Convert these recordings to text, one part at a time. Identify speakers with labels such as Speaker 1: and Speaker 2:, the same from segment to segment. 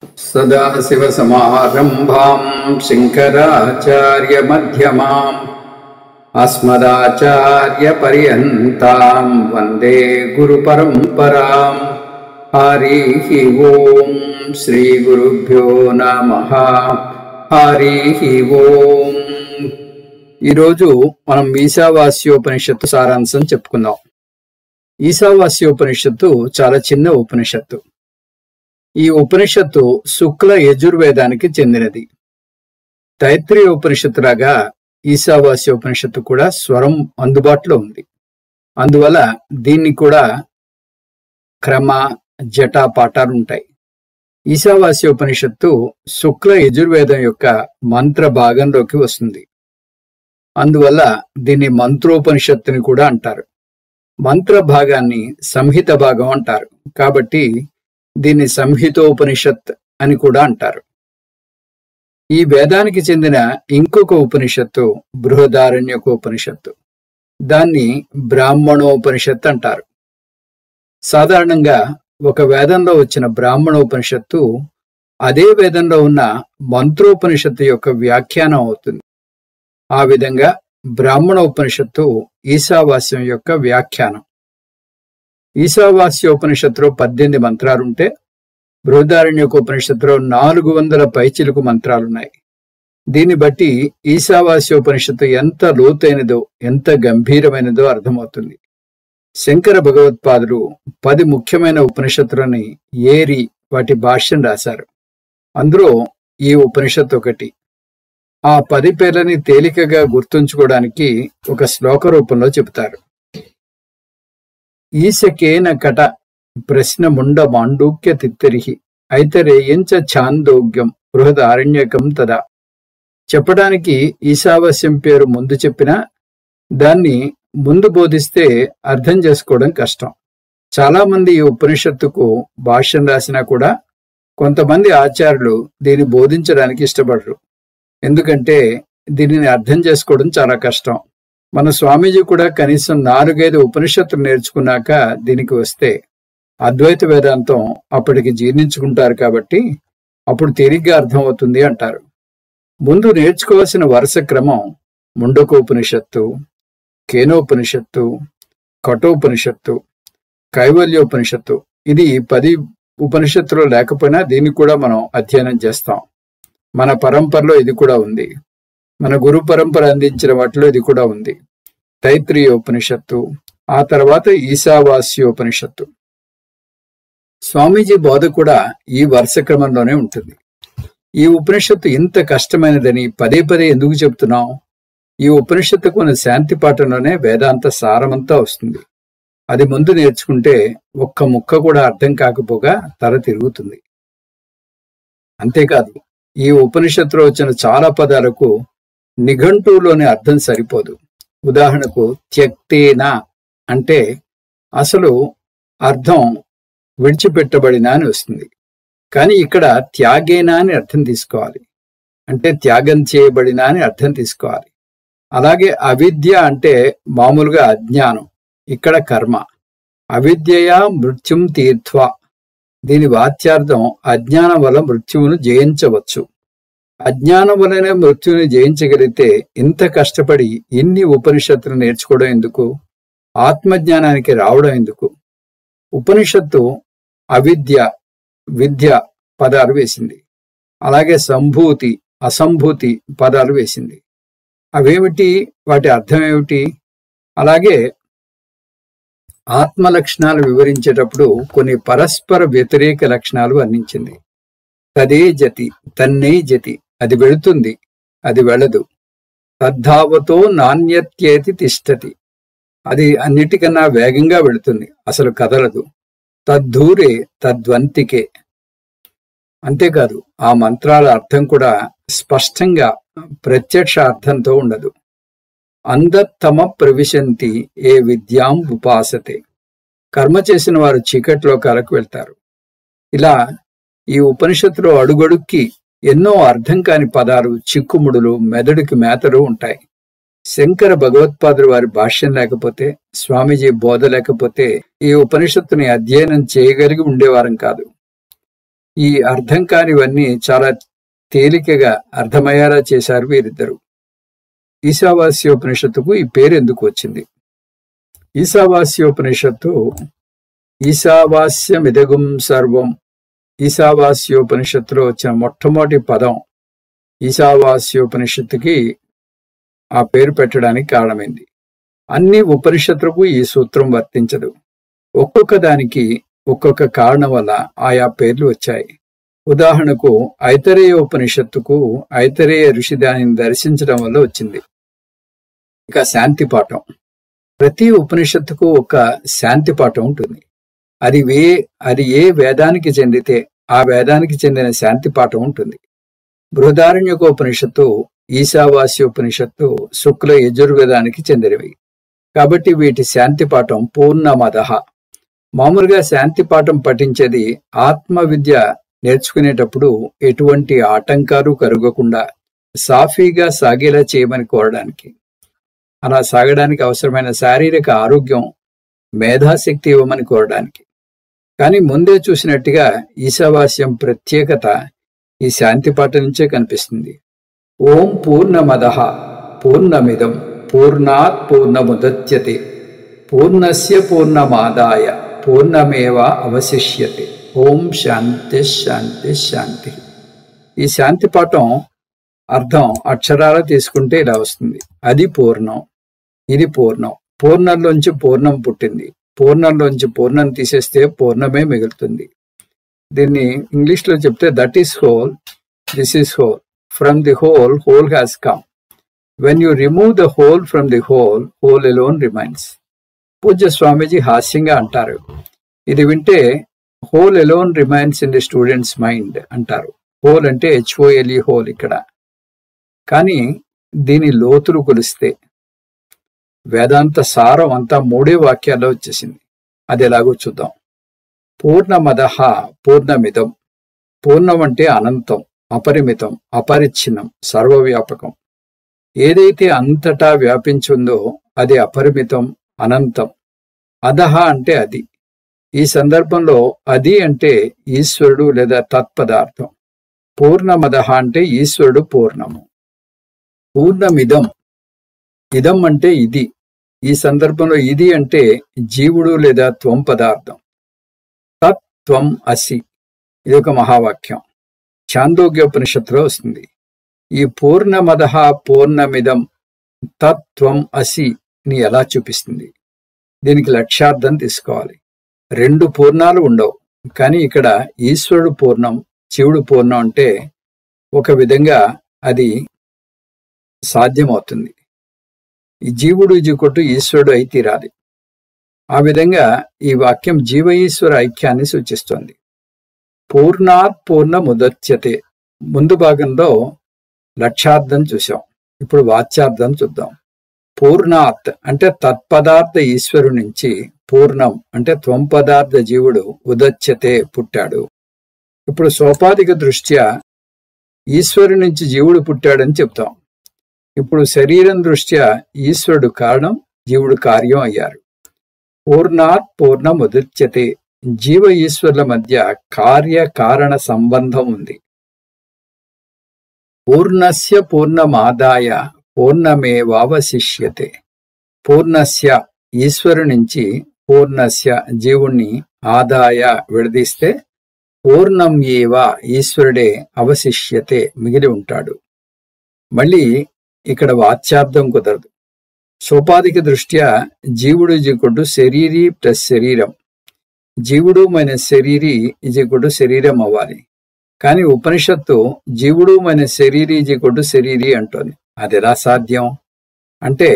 Speaker 1: सदाशिवसमारम्भां शङ्कराचार्यमध्यमाम् अस्मदाचार्यपर्यन्तां वन्दे गुरुपरम्पराम्। हरिः ओं श्रीगुरुभ्यो नमः। हरिः ओं। ఈరోజు మనం ఈశావాస్యోపనిషత్తు సారాంశం చెప్పుకుందాం. ఈశావాస్యోపనిషత్తు చాలా చిన్న ఉపనిషత్తు. ఈ ఉపనిషత్తు శుక్ల యజుర్వేదానికి చెందినది. తైత్రీయ ఉపనిషత్తు లాగా ఈశావాస్యోపనిషత్తు కూడా స్వరం అందుబాటులో ఉంది. అందువల్ల దీన్ని కూడా క్రమ జట పాఠాలు ఉంటాయి. ఈశావాస్యోపనిషత్తు శుక్ల యజుర్వేదం యొక్క మంత్ర భాగంలోకి వస్తుంది. అందువల్ల దీన్ని మంత్రోపనిషత్తుని కూడా అంటారు. మంత్ర భాగాన్ని సంహిత భాగం అంటారు. కాబట్టి దీన్ని సంహితోపనిషత్ అని కూడా అంటారు. ఈ వేదానికి చెందిన ఇంకొక ఉపనిషత్తు బృహదారణ్యకోపనిషత్తు. దాన్ని బ్రాహ్మణోపనిషత్ అంటారు. సాధారణంగా ఒక వేదంలో వచ్చిన బ్రాహ్మణోపనిషత్తు అదే వేదంలో ఉన్న మంత్రోపనిషత్తు యొక్క వ్యాఖ్యానం అవుతుంది. ఆ విధంగా బ్రాహ్మణోపనిషత్తు ఈశావాస్యం యొక్క వ్యాఖ్యానం. ఈశావాస్యోపనిషత్తులో 18 మంత్రాలుంటే బృహదారణ్యకోపనిషత్తులో 400 పైచిలుకు మంత్రాలున్నాయి. దీన్ని బట్టి ఈశావాస్యోపనిషత్తు ఎంత లోతైనదో ఎంత గంభీరమైనదో అర్థమవుతుంది. శంకర భగవత్పాదులు 10 ముఖ్యమైన ఉపనిషత్తులని ఏరి వాటి భాష్యం రాశారు. అందులో ఈ ఉపనిషత్తు ఒకటి. ఆ 10 పేర్లని తేలికగా గుర్తుంచుకోవడానికి ఒక శ్లోక రూపంలో చెబుతారు. ఈశకేన కట ప్రశ్న ముండ మాండూక్య తిత్తరిహి ఐతరేయంచ ఛాందోగ్యం బృహదారణ్యకం తదా. చెప్పడానికి ఈశావాస్యం పేరు ముందు చెప్పినా దాన్ని ముందు బోధిస్తే అర్థం చేసుకోవడం కష్టం. చాలామంది ఈ ఉపనిషత్తుకు భాష్యం రాసినా కూడా కొంతమంది ఆచార్యులు దీన్ని బోధించడానికి ఇష్టపడరు. ఎందుకంటే దీనిని అర్థం చేసుకోవడం చాలా కష్టం. మన స్వామీజీ కూడా కనీసం 4-5 ఉపనిషత్తులు నేర్చుకున్నాక దీనికి వస్తే అద్వైత వేదాంతం అప్పటికి జీర్ణించుకుంటారు. కాబట్టి అప్పుడు తేలిగ్గా అర్థమవుతుంది అంటారు. ముందు నేర్చుకోవాల్సిన వరుస క్రమం ముండకోపనిషత్తు, కేనోపనిషత్తు, కఠోపనిషత్తు, కైవల్యోపనిషత్తు. ఇది 10 ఉపనిషత్తులో లేకపోయినా దీన్ని కూడా మనం అధ్యయనం చేస్తాం. మన పరంపరలో ఇది కూడా ఉంది. మన గురు పరంపర అందించిన వాటిలో ఇది కూడా ఉంది. తైత్రీయోపనిషత్తు, ఆ తర్వాత ఈశావాస్యోపనిషత్తు. స్వామీజీ బోధ కూడా ఈ వరుస క్రమంలోనే ఉంటుంది. ఈ ఉపనిషత్తు ఇంత కష్టమైనదని పదే ఎందుకు చెప్తున్నాం? ఈ ఉపనిషత్తుకు మన శాంతి పాఠంలోనే వేదాంత సారమంతా వస్తుంది. అది ముందు నేర్చుకుంటే ఒక్క ముక్క కూడా అర్థం కాకపోగా తల తిరుగుతుంది. అంతేకాదు, ఈ ఉపనిషత్తులో వచ్చిన చాలా పదాలకు నిఘంటువులోని అర్థం సరిపోదు. ఉదాహరణకు త్యక్తేనా అంటే అసలు అర్థం విడిచిపెట్టబడినా అని వస్తుంది. కానీ ఇక్కడ త్యాగేనా అని అర్థం తీసుకోవాలి. అంటే త్యాగం చేయబడినా అని అర్థం తీసుకోవాలి. అలాగే అవిద్య అంటే మామూలుగా అజ్ఞానం, ఇక్కడ కర్మ. అవిద్యయా మృత్యుం తీర్ధ్వా. దీని వాచ్యార్థం అజ్ఞానం వల్ల మృత్యువును జయించవచ్చు. అజ్ఞానం వల్లనే మృత్యువుని జయించగలిగితే ఇంత కష్టపడి ఇన్ని ఉపనిషత్తులు నేర్చుకోవడం ఎందుకు? ఆత్మజ్ఞానానికి రావడం ఎందుకు? ఉపనిషత్తు అవిద్య, విద్య పదాలు వేసింది. అలాగే సంభూతి, అసంభూతి పదాలు వేసింది. అవేమిటి? వాటి అర్థం ఏమిటి? అలాగే ఆత్మ లక్షణాలు వివరించేటప్పుడు కొన్ని పరస్పర వ్యతిరేక లక్షణాలు వర్ణించింది. తదే జతి, తన్నే జతి. అది వెళుతుంది, అది వెళ్ళదు. తద్ధావతో నాణ్యత్యేతి తిష్టతి. అది అన్నిటికన్నా వేగంగా వెళుతుంది, అసలు కదలదు. తద్ధూరే తద్వంతికే. అంతేకాదు, ఆ మంత్రాల అర్థం కూడా స్పష్టంగా ప్రత్యక్ష అర్థంతో ఉండదు. అందత్తమ ప్రవిశంతి ఏ విద్యాం ఉపాసతే. కర్మ చేసిన వారు చీకట్లోకాలకు వెళ్తారు. ఇలా ఈ ఉపనిషత్తులో అడుగడుక్కి ఎన్నో అర్థం కాని పదాలు, చిక్కుముడులు, మెదడుకి మేతలు ఉంటాయి. శంకర భగవత్పాదులు వారి భాష్యం లేకపోతే, స్వామీజీ బోధ లేకపోతే ఈ ఉపనిషత్తుని అధ్యయనం చేయగలిగి ఉండేవారం కాదు. ఈ అర్థం కానివన్నీ చాలా తేలికగా అర్థమయ్యేలా చేశారు వీరిద్దరు. ఈశావాస్యోపనిషత్తుకు ఈ పేరు ఎందుకు వచ్చింది? ఈశావాస్యోపనిషత్తు ఈశావాస్యమిదగుం సర్వం, ఈశావాస్యోపనిషత్తులో వచ్చిన మొట్టమొదటి పదం ఈశావాస్యోపనిషత్తుకి ఆ పేరు పెట్టడానికి కారణమైంది. అన్ని ఉపనిషత్తులకు ఈ సూత్రం వర్తించదు. ఒక్కొక్క దానికి ఒక్కొక్క కారణం వల్ల ఆయా పేర్లు వచ్చాయి. ఉదాహరణకు ఐతరేయ ఉపనిషత్తుకు ఐతరేయ ఋషి దానిని దర్శించడం వల్ల వచ్చింది. ఇక శాంతి పాఠం. ప్రతి ఉపనిషత్తుకు ఒక శాంతి పాఠం ఉంటుంది. అది ఏ వేదానికి చెందితే ఆ వేదానికి చెందిన శాంతి పాఠం ఉంటుంది. బృహదారణ్యకోపనిషత్తు, ఈశావాస్యోపనిషత్తు శుక్ల యజుర్వేదానికి చెందినవి. కాబట్టి వీటి శాంతి పాఠం పూర్ణమదః. మామూలుగా శాంతి పాఠం పఠించేది ఆత్మ విద్య నేర్చుకునేటప్పుడు ఎటువంటి ఆటంకాలు కలుగకుండా సాఫీగా సాగేలా చేయమని కోరడానికి. అలా సాగడానికి అవసరమైన శారీరక ఆరోగ్యం, మేధాశక్తి ఇవ్వమని కోరడానికి. కానీ ముందే చూసినట్టుగా ఈశావాస్యం ప్రత్యేకత ఈ శాంతి పాఠం నుంచే కనిపిస్తుంది. ఓం పూర్ణమదః పూర్ణమిదం పూర్ణాత్ పూర్ణముదచ్యతే పూర్ణస్య పూర్ణమాదాయ పూర్ణమేవ అవశిష్యతే. ఓం శాంతి శాంతి శాంతి. ఈ శాంతి పాఠం అర్థం అక్షరాలు తీసుకుంటే ఇలా వస్తుంది. అది పూర్ణం, ఇది పూర్ణం. పూర్ణంలోంచి పూర్ణం పుట్టింది. పూర్ణంలోంచి పూర్ణం తీసేస్తే పూర్ణమే మిగులుతుంది. దీన్ని ఇంగ్లీష్లో చెప్తే that is whole, this is whole. From the whole, whole has come. When you remove the whole from the whole, whole alone remains. పూజ్య స్వామీజీ హాస్యంగా అంటారు, ఇది వింటే whole alone remains in the students mind అంటారు. హోల్ అంటే HOLE whole ఇక్కడ. కానీ దీని లోతులు కొలిస్తే వేదాంత సారం అంతా 3 వాక్యాల్లో వచ్చేసింది. అది ఎలాగో చూద్దాం. పూర్ణమదః పూర్ణమిదం. పూర్ణం అంటే అనంతం, అపరిమితం, అపరిచ్ఛిన్నం, సర్వవ్యాపకం. ఏదైతే అంతటా వ్యాపించుందో అది అపరిమితం, అనంతం. అదః అంటే అది. ఈ సందర్భంలో అది అంటే ఈశ్వరుడు లేదా తత్పదార్థం. పూర్ణమదః అంటే ఈశ్వరుడు పూర్ణము. పూర్ణమిదం. ఇదం అంటే ఇది. ఈ సందర్భంలో ఇది అంటే జీవుడు లేదా త్వం పదార్థం. తత్వం అసి. ఇది ఒక మహావాక్యం. ఛాందోగ్యోపనిషత్తులో వస్తుంది. ఈ పూర్ణమదః పూర్ణమిదం తత్వం అసి ని ఎలా చూపిస్తుంది? దీనికి లక్ష్యార్థం తీసుకోవాలి. 2 పూర్ణాలు ఉండవు. కానీ ఇక్కడ ఈశ్వరుడు పూర్ణం, జీవుడు పూర్ణం అంటే ఒక విధంగా అది సాధ్యమవుతుంది. ఈ జీవుడు జీకొట్టు ఈశ్వరుడు అయి తీరాలి. ఆ విధంగా ఈ వాక్యం జీవ ఈశ్వర ఐక్యాన్ని సూచిస్తోంది. పూర్ణాత్ పూర్ణముదచ్యతే. ముందు భాగంలో లక్ష్యార్థం చూసాం. ఇప్పుడు వాచ్యార్థం చూద్దాం. పూర్ణాత్ అంటే తత్పదార్థ ఈశ్వరు నుంచి, పూర్ణం అంటే త్వం పదార్థ జీవుడు ఉదచ్యతే పుట్టాడు. ఇప్పుడు సోపాధిక దృష్ట్యా ఈశ్వరు నుంచి జీవుడు పుట్టాడని చెప్తాం. ఇప్పుడు శరీరం దృష్ట్యా ఈశ్వరుడు కారణం, జీవుడు కార్యం అయ్యారు. పూర్ణాత్ పూర్ణముదచ్యతే. జీవ ఈశ్వరుల మధ్య కార్యకారణ సంబంధం ఉంది. పూర్ణస్య పూర్ణమాదాయ పూర్ణమేవావశిష్యతే. పూర్ణస్య ఈశ్వరు నుంచి, పూర్ణస్య జీవుణ్ణి ఆదాయ విడదీస్తే పూర్ణం ఏవ ఈశ్వరుడే అవశిష్యతే మిగిలి ఉంటాడు. మళ్ళీ ఇక్కడ వాచ్యార్థం కుదరదు. సోపాధిక దృష్ట్యా జీవుడు ఈజ్ఈక్వల్ శరీరీ ప్లస్ శరీరం. జీవుడు మైనస్ శరీరీ ఈజ్ఈక్వల్ శరీరం అవ్వాలి. కానీ ఉపనిషత్తు జీవుడు మైనస్ శరీరీ ఈజ్ఈక్వల్ శరీరీ అంటోంది. అది ఎలా సాధ్యం అంటే,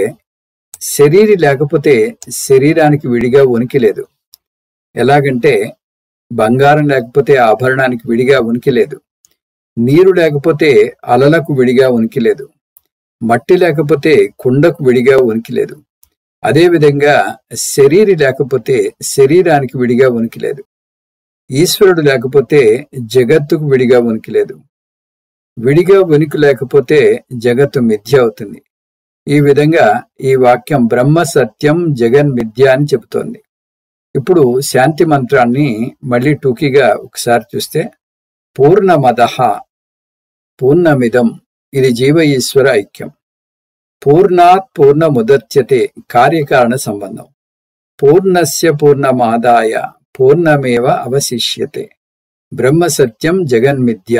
Speaker 1: శరీరి లేకపోతే శరీరానికి విడిగా ఉనికి లేదు. ఎలాగంటే బంగారం లేకపోతే ఆభరణానికి విడిగా ఉనికి లేదు. నీరు లేకపోతే అలలకు విడిగా ఉనికి లేదు. మట్టి లేకపోతే కుండకు విడిగా ఉనికి లేదు. అదేవిధంగా శరీరి లేకపోతే శరీరానికి విడిగా ఉనికి లేదు. ఈశ్వరుడు లేకపోతే జగత్తుకు విడిగా ఉనికి లేదు. విడిగా ఉనికి లేకపోతే జగత్తు మిథ్య అవుతుంది. ఈ విధంగా ఈ వాక్యం బ్రహ్మ సత్యం జగన్ మిథ్య అని చెబుతోంది. ఇప్పుడు శాంతి మంత్రాన్ని మళ్ళీ టూకీగా ఒకసారి చూస్తే, పూర్ణమదః పూర్ణమిదం ఇది జీవ ఈశ్వర ఐక్యం. పూర్ణాత్ పూర్ణముదచ్యతే కార్యకారణ సంబంధం. పూర్ణస్య పూర్ణమాదాయ పూర్ణమేవ అవశిష్యతే బ్రహ్మ సత్యం జగన్మిథ్య.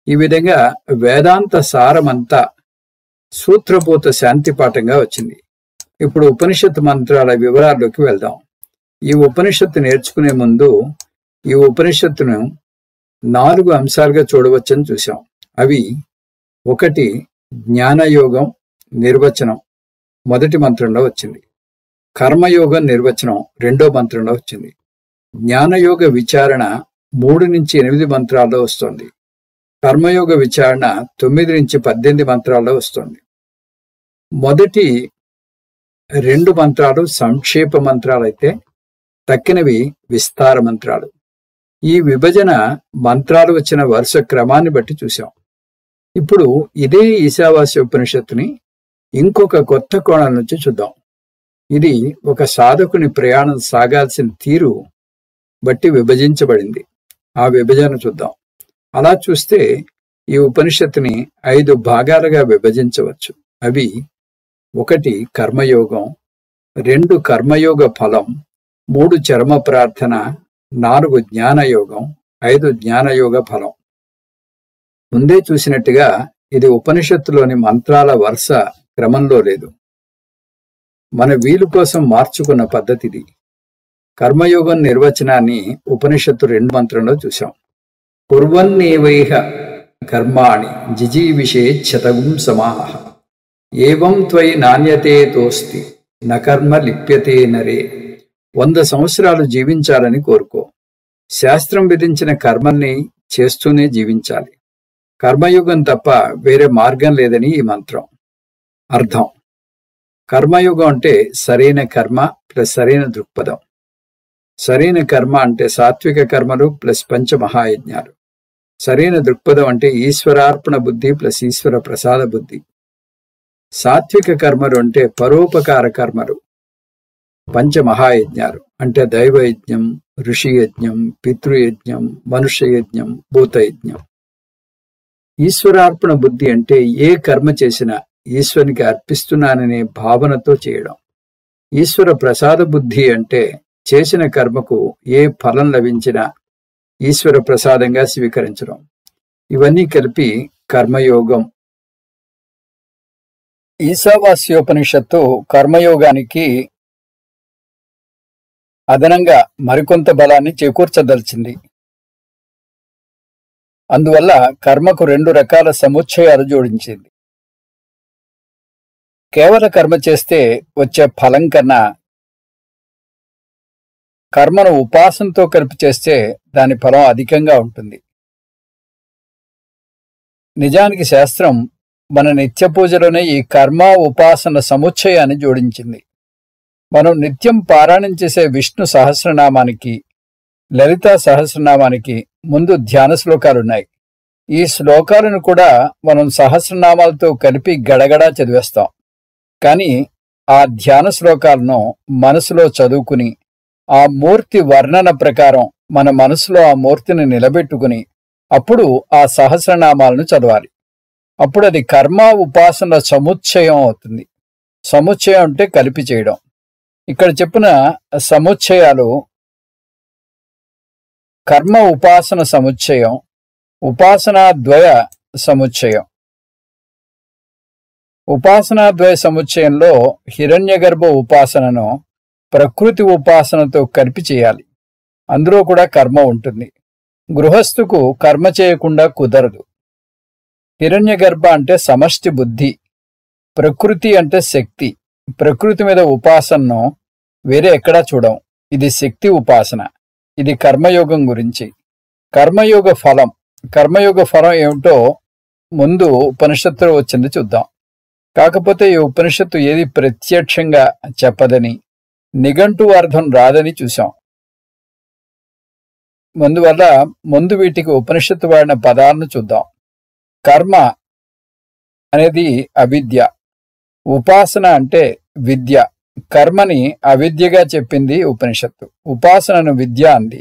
Speaker 1: ఈ విధంగా వేదాంత సారమంతా సూత్రభూత శాంతిపాఠంగా వచ్చింది. ఇప్పుడు ఉపనిషత్తు మంత్రాల వివరాల్లోకి వెళ్దాం. ఈ ఉపనిషత్తు నేర్చుకునే ముందు ఈ ఉపనిషత్తును 4 అంశాలుగా చూడవచ్చని చూసాం. అవి: 1 జ్ఞానయోగం నిర్వచనం మొదటి మంత్రంలో వచ్చింది. కర్మయోగం నిర్వచనం 2వ మంత్రంలో వచ్చింది. జ్ఞానయోగ విచారణ 3 నుంచి 8 మంత్రాల్లో వస్తుంది. కర్మయోగ విచారణ 9 నుంచి 18 మంత్రాల్లో వస్తుంది. మొదటి 2 మంత్రాలు సంక్షేప మంత్రాలైతే తక్కినవి విస్తార మంత్రాలు. ఈ విభజన మంత్రాలు వచ్చిన వరుస క్రమాన్ని బట్టి చూసాం. ఇప్పుడు ఇదే ఈశావాస్య ఉపనిషత్తుని ఇంకొక కొత్త కోణం నుంచి చూద్దాం. ఇది ఒక సాధకుని ప్రయాణం సాగాల్సిన తీరు బట్టి విభజించబడింది. ఆ విభజన చూద్దాం. అలా చూస్తే ఈ ఉపనిషత్తుని 5 భాగాలుగా విభజించవచ్చు. అవి: 1 కర్మయోగం, 2 కర్మయోగ ఫలం, 3 చర్మ ప్రార్థన, 4 జ్ఞానయోగం, 5 జ్ఞానయోగ ఫలం. ముందే చూసినట్టుగా ఇది ఉపనిషత్తులోని మంత్రాల వరుస క్రమంలో లేదు. మన వీలు కోసం మార్చుకున్న పద్ధతిది. కర్మయోగం నిర్వచనాన్ని ఉపనిషత్తు 2 మంత్రంలో చూశాం. కుర్వన్నేవైహ కర్మాణి జిజీవిషేచ్ఛతగుం సమాహ ఏవం త్వయి నాణ్యతే తోస్తి నకర్మ లిప్యతే నరే. 100 సంవత్సరాలు జీవించాలని కోరుకో. శాస్త్రం విధించిన కర్మల్ని చేస్తూనే జీవించాలి. కర్మయోగం తప్ప వేరే మార్గం లేదని ఈ మంత్రం అర్థం. కర్మయోగం అంటే సరైన కర్మ ప్లస్ సరైన దృక్పథం. సరైన కర్మ అంటే సాత్విక కర్మలు ప్లస్ పంచమహాయజ్ఞాలు. సరైన దృక్పథం అంటే ఈశ్వరార్పణ బుద్ధి ప్లస్ ఈశ్వర ప్రసాద బుద్ధి. సాత్విక కర్మలు అంటే పరోపకార కర్మలు. పంచమహాయజ్ఞాలు అంటే దైవయజ్ఞం, ఋషియజ్ఞం, పితృయజ్ఞం, మనుష్యయజ్ఞం, భూతయజ్ఞం. ఈశ్వరార్పణ బుద్ధి అంటే ఏ కర్మ చేసినా ఈశ్వరునికి అర్పిస్తున్నాననే భావనతో చేయడం. ఈశ్వర ప్రసాద బుద్ధి అంటే చేసిన కర్మకు ఏ ఫలం లభించినా ఈశ్వర ప్రసాదంగా స్వీకరించడం. ఇవన్నీ కలిపి కర్మయోగం. ఈశావాస్యోపనిషత్తు కర్మయోగానికి అదనంగా మరికొంత బలాన్ని చేకూర్చదలిచింది. అందువల్ల కర్మకు 2 రకాల సముచ్చయాలు జోడించింది. కేవల కర్మ చేస్తే వచ్చే ఫలం కన్నా కర్మను ఉపాసనతో కలిపి చేస్తే దాని ఫలం అధికంగా ఉంటుంది. నిజానికి శాస్త్రం మన నిత్య పూజలోనే ఈ కర్మ ఉపాసన సముచ్చయాన్ని జోడించింది. మనం నిత్యం పారాయణం చేసే విష్ణు సహస్రనామానికి, లలితా సహస్రనామానికి ముందు ధ్యాన శ్లోకాలున్నాయి. ఈ శ్లోకాలను కూడా మనం సహస్రనామాలతో కలిపి గడగడా చదివేస్తాం. కానీ ఆ ధ్యాన శ్లోకాలను మనసులో చదువుకుని ఆ మూర్తి వర్ణన ప్రకారం మన మనసులో ఆ మూర్తిని నిలబెట్టుకుని అప్పుడు ఆ సహస్రనామాలను చదవాలి. అప్పుడు అది కర్మ ఉపాసన సముచ్చయం అవుతుంది. సముచ్చయం అంటే కలిపి చేయడం. ఇక్కడ చెప్పిన సముచ్చయాలు కర్మ ఉపాసన సముచ్చయం, ఉపాసనాద్వయ సముచ్చయం. ఉపాసనాద్వయ సముచ్చయంలో హిరణ్యగర్భ ఉపాసనను ప్రకృతి ఉపాసనతో కలిపి చేయాలి. అందులో కూడా కర్మ ఉంటుంది. గృహస్థుకు కర్మ చేయకుండా కుదరదు. హిరణ్యగర్భ అంటే సమష్టి బుద్ధి, ప్రకృతి అంటే శక్తి. ప్రకృతి మీద ఉపాసనను వేరే ఎక్కడా చూడం. ఇది శక్తి ఉపాసన. ఇది కర్మయోగం గురించి. కర్మయోగ ఫలం. కర్మయోగ ఫలం ఏమిటో ముందు ఉపనిషత్తులో వచ్చింది చూద్దాం. కాకపోతే ఈ ఉపనిషత్తు ఏది ప్రత్యక్షంగా చెప్పదని, నిఘంటు అర్థం రాదని చూశాం. అందువల్ల ముందు వీటికి ఉపనిషత్తు వాడిన పదాలను చూద్దాం. కర్మ అనేది అవిద్య, ఉపాసన అంటే విద్య. కర్మని అవిద్యగా చెప్పింది ఉపనిషత్తు, ఉపాసనను విద్య అంది.